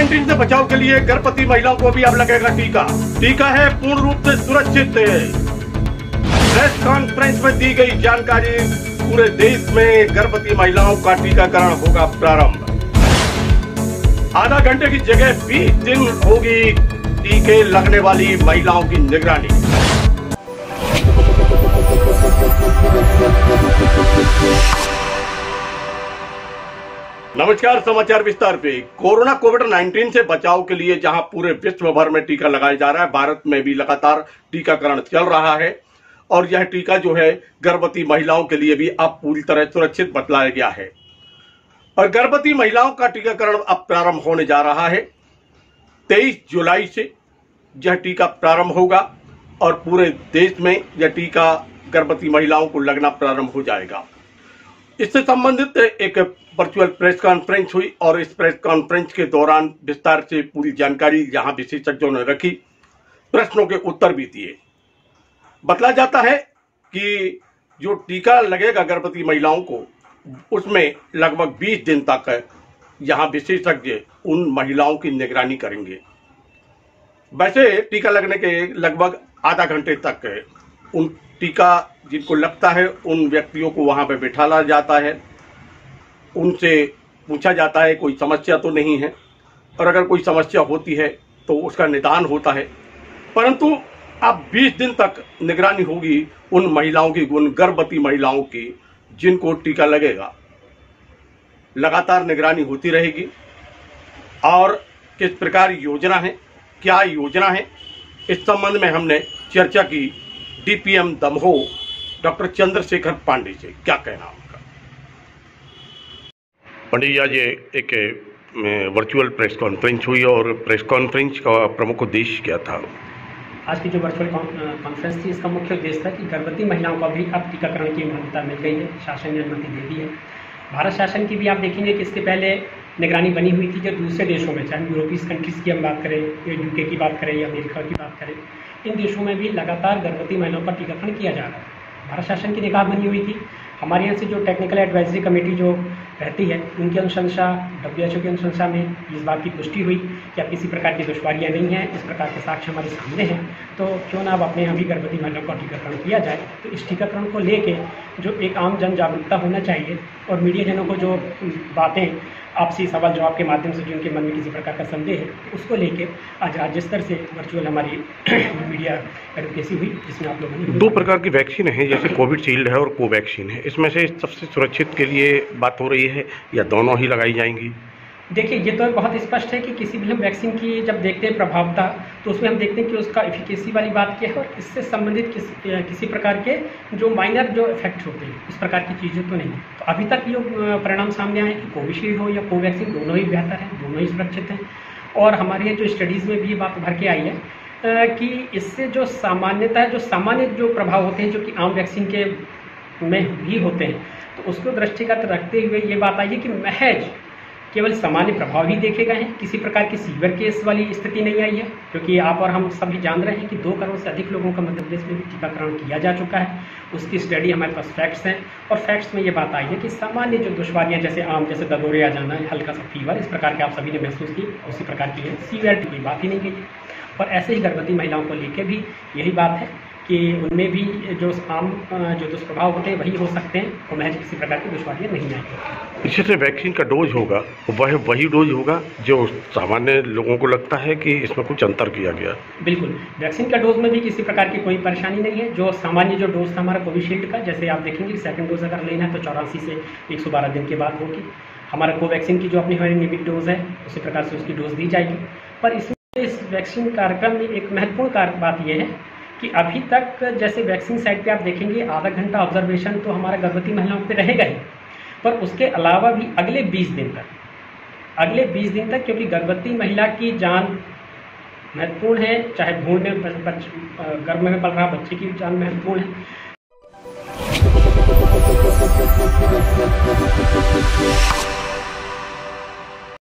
कोविड-19 से बचाव के लिए गर्भवती महिलाओं को भी अब लगेगा टीका। टीका है पूर्ण रूप से सुरक्षित। प्रेस कॉन्फ्रेंस में दी गई जानकारी, पूरे देश में गर्भवती महिलाओं का टीकाकरण होगा प्रारंभ। आधा घंटे की जगह 20 दिन होगी टीके लगने वाली महिलाओं की निगरानी। नमस्कार, समाचार विस्तार पे। कोरोना कोविड-19 से बचाव के लिए जहां पूरे विश्व भर में टीका लगाया जा रहा है, भारत में भी लगातार टीकाकरण चल रहा है और यह टीका जो है गर्भवती महिलाओं के लिए भी अब पूरी तरह सुरक्षित बतलाया गया है और गर्भवती महिलाओं का टीकाकरण अब प्रारंभ होने जा रहा है। 23 जुलाई से यह टीका प्रारंभ होगा और पूरे देश में यह टीका गर्भवती महिलाओं को लगना प्रारंभ हो जाएगा। इससे संबंधित एक वर्चुअल प्रेस कॉन्फ्रेंस हुई और इस प्रेस कॉन्फ्रेंस के दौरान विस्तार से पूरी जानकारी यहां विशेषज्ञों ने रखी, प्रश्नों के उत्तर भी दिए। बतला जाता है कि जो टीका लगेगा गर्भवती महिलाओं को, उसमें लगभग 20 दिन तक यहां विशेषज्ञ उन महिलाओं की निगरानी करेंगे। वैसे टीका लगने के लगभग आधा घंटे तक उन टीका जिनको लगता है उन व्यक्तियों को वहां पे बिठाला जाता है, उनसे पूछा जाता है कोई समस्या तो नहीं है, और अगर कोई समस्या होती है तो उसका निदान होता है। परंतु अब 20 दिन तक निगरानी होगी उन महिलाओं की, उन गर्भवती महिलाओं की जिनको टीका लगेगा। लगातार निगरानी होती रहेगी और किस प्रकार योजना है, क्या योजना है, इस संबंध में हमने चर्चा की डीपीएम दमोह डॉक्टर चंद्रशेखर पांडे से। क्या कहना उनका? पंडित जी, आज एक वर्चुअल प्रेस कॉन्फ्रेंस हुई और प्रेस कॉन्फ्रेंस का प्रमुख उद्देश्य क्या था? आज की जो वर्चुअल कॉन्फ्रेंस थी, इसका मुख्य उद्देश्य था कि गर्भवती महिलाओं का भी अब टीकाकरण की मान्यता मिल गई है, शासन ने अनुमति दे दी है। भारत शासन की भी आप देखेंगे कि इसके पहले निगरानी बनी हुई थी जो दूसरे देशों में, चाहे यूरोपीय कंट्रीज़ की हम बात करें या यूके की बात करें या अमेरिका की बात करें, इन देशों में भी लगातार गर्भवती महिलाओं का टीकाकरण किया जा रहा है। भारत शासन की निगाह बनी हुई थी। हमारे यहाँ से जो टेक्निकल एडवाइजरी कमेटी जो रहती है, उनकी अनुशंसा, WHO की अनुशंसा में इस बात की पुष्टि हुई कि अब किसी प्रकार की दुश्वारियाँ नहीं हैं, इस प्रकार के साक्ष्य हमारे सामने हैं, तो क्यों ना अब अपने यहाँ भी गर्भवती महिलाओं का टीकाकरण किया जाए। तो इस टीकाकरण को लेके जो एक आम जन जागरूकता होना चाहिए और मीडिया जनों को जो बातें आपसी सवाल जवाब के माध्यम से जिनके मन में किसी प्रकार का संदेह है, तो उसको लेके आज राज्य स्तर से वर्चुअल हमारी मीडिया एडवोकेसी हुई, जिसमें आप लोगों ने 2 प्रकार की वैक्सीन है, जैसे कोविशील्ड है और कोवैक्सीन है। इसमें से सबसे सुरक्षित के लिए बात हो रही है या दोनों ही लगाई जाएंगी? देखिए, ये तो बहुत स्पष्ट है कि किसी भी हम वैक्सीन की जब देखते हैं प्रभावता, तो उसमें हम देखते हैं कि उसका एफिकेसी वाली बात क्या है और इससे संबंधित किसी प्रकार के जो माइनर जो इफेक्ट होते हैं, इस प्रकार की चीज़ें तो नहीं है। तो अभी तक ये परिणाम सामने आए कि कोविशील्ड हो या कोवैक्सीन, दोनों ही बेहतर हैं, दोनों ही सुरक्षित हैं। और हमारे जो स्टडीज़ में भी ये बात उभर के आई है कि इससे जो सामान्यता है, जो सामान्य जो प्रभाव होते हैं, जो कि आम वैक्सीन के में भी होते हैं, तो उसको दृष्टिगत रखते हुए ये बात आई है कि महज केवल सामान्य प्रभाव ही देखे गए हैं, किसी प्रकार की सीवियर केस वाली स्थिति नहीं आई है, क्योंकि आप और हम सभी जान रहे हैं कि 2 करोड़ से अधिक लोगों का मध्य प्रदेश में भी टीकाकरण किया जा चुका है। उसकी स्टडी हमारे पास फैक्ट्स हैं और फैक्ट्स में ये बात आई है कि सामान्य जो दुश्वारियाँ जैसे आम जैसे ददोरे आ जाना, हल्का सा फीवर, इस प्रकार के आप सभी ने महसूस की, उसी प्रकार की है। सीवियरिटी की बात ही नहीं गई है। और ऐसे ही गर्भवती महिलाओं को लेकर भी यही बात है कि उनमें भी जो आम जो दुष्प्रभाव होते हैं वही हो सकते हैं और महज किसी प्रकार की दुश्वारियाँ नहीं आएंगी। इससे वैक्सीन का डोज होगा वह वही डोज होगा जो सामान्य लोगों को लगता है कि इसमें कुछ अंतर किया गया? बिल्कुल, वैक्सीन का डोज में भी किसी प्रकार की कोई परेशानी नहीं है। जो सामान्य जो डोज था हमारा कोविशील्ड का, जैसे आप देखेंगे सेकंड डोज अगर लेना है तो 84 से 112 दिन के बाद होगी। हमारा कोवैक्सीन की जो अपनी हमारी नियमित डोज है, उसी प्रकार से उसकी डोज दी जाएगी। पर इसमें इस वैक्सीन कार्यक्रम में एक महत्वपूर्ण बात यह है कि अभी तक जैसे वैक्सीन साइट पे आप देखेंगे आधा घंटा ऑब्जर्वेशन तो हमारा गर्भवती महिलाओं पे रहेगा ही, पर उसके अलावा भी अगले 20 दिन तक, क्योंकि गर्भवती महिला की जान महत्वपूर्ण है, चाहे भ्रूण में गर्भ में पल रहा बच्चे की जान महत्वपूर्ण है।